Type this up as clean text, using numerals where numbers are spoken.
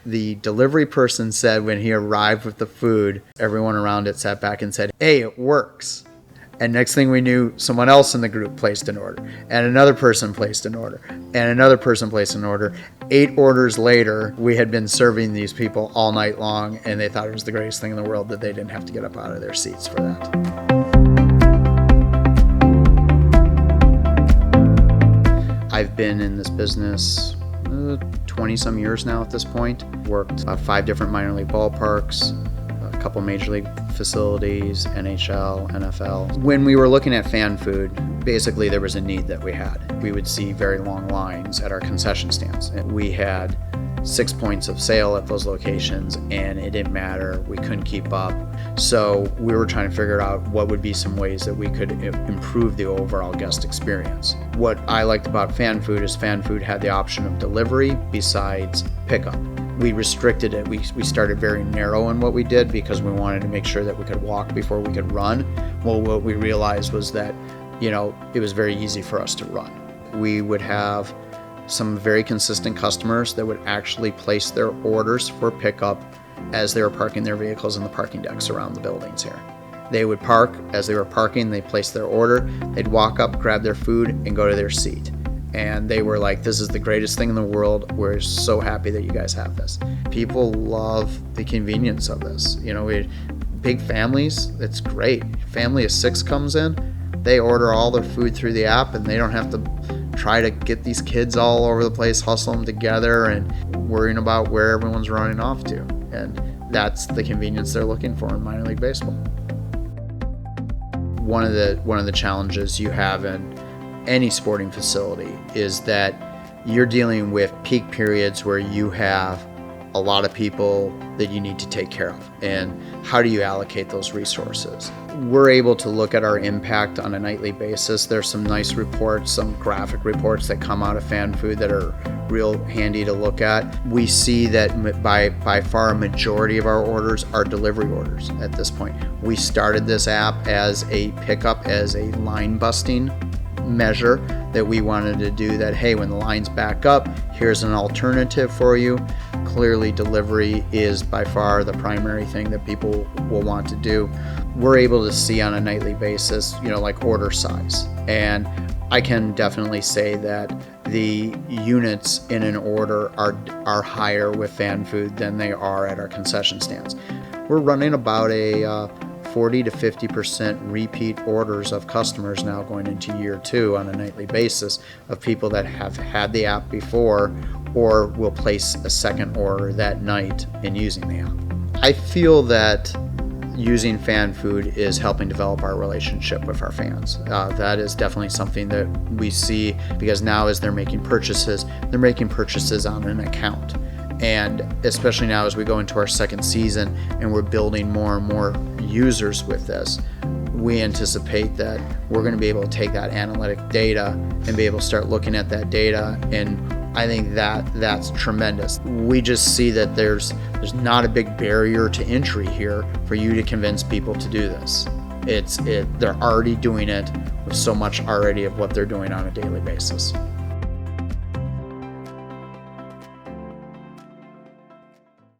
The delivery person said when he arrived with the food, everyone around it sat back and said, "Hey, it works." And next thing we knew, someone else in the group placed an order, and another person placed an order, and another person placed an order. 8 orders later, we had been serving these people all night long, and they thought it was the greatest thing in the world that they didn't have to get up out of their seats for that. I've been in this business 20 some years now at this point. Worked 5 different minor league ballparks, a couple major league facilities, NHL, NFL. When we were looking at FanFood, basically there was a need that we had. We would see very long lines at our concession stands. And we had 6 points of sale at those locations, and it didn't matter. We couldn't keep up. So we were trying to figure out what would be some ways that we could improve the overall guest experience. What I liked about FanFood is FanFood had the option of delivery besides pickup. We restricted it. We started very narrow in what we did because we wanted to make sure that we could walk before we could run. Well, what we realized was that, it was very easy for us to run. We would have some very consistent customers that would actually place their orders for pickup as they were parking their vehicles in the parking decks around the buildings here. They would park. As they were parking, they'd place their order. They'd walk up, grab their food, and go to their seat. And they were like, "This is the greatest thing in the world. We're so happy that you guys have this." People love the convenience of this. We big families, it's great. Family of 6 comes in, they order all their food through the app, and they don't have to try to get these kids all over the place, hustle them together, and worrying about where everyone's running off to. And that's the convenience they're looking for in minor league baseball. One of the challenges you have in any sporting facility is that you're dealing with peak periods where you have a lot of people that you need to take care of, and how do you allocate those resources? We're able to look at our impact on a nightly basis. There's some nice reports, some graphic reports that come out of FanFood that are real handy to look at. We see that by far a majority of our orders are delivery orders at this point. We started this app as a pickup, as a line busting measure that we wanted to do that, hey, when the lines back up, here's an alternative for you. Clearly delivery is by far the primary thing that people will want to do. We're able to see on a nightly basis, like order size. And I can definitely say that the units in an order are higher with FanFood than they are at our concession stands. We're running about a 40 to 50% repeat orders of customers now going into year 2 on a nightly basis of people that have had the app before or will place a second order that night in using the app. I feel that using FanFood is helping develop our relationship with our fans. That is definitely something that we see, because now as they're making purchases on an account. And especially now as we go into our second season and we're building more and more users with this, we anticipate that we're going to be able to take that analytic data and be able to start looking at that data, and I think that's tremendous. We just see that there's not a big barrier to entry here for you to convince people to do this. They're already doing it with so much already of what they're doing on a daily basis.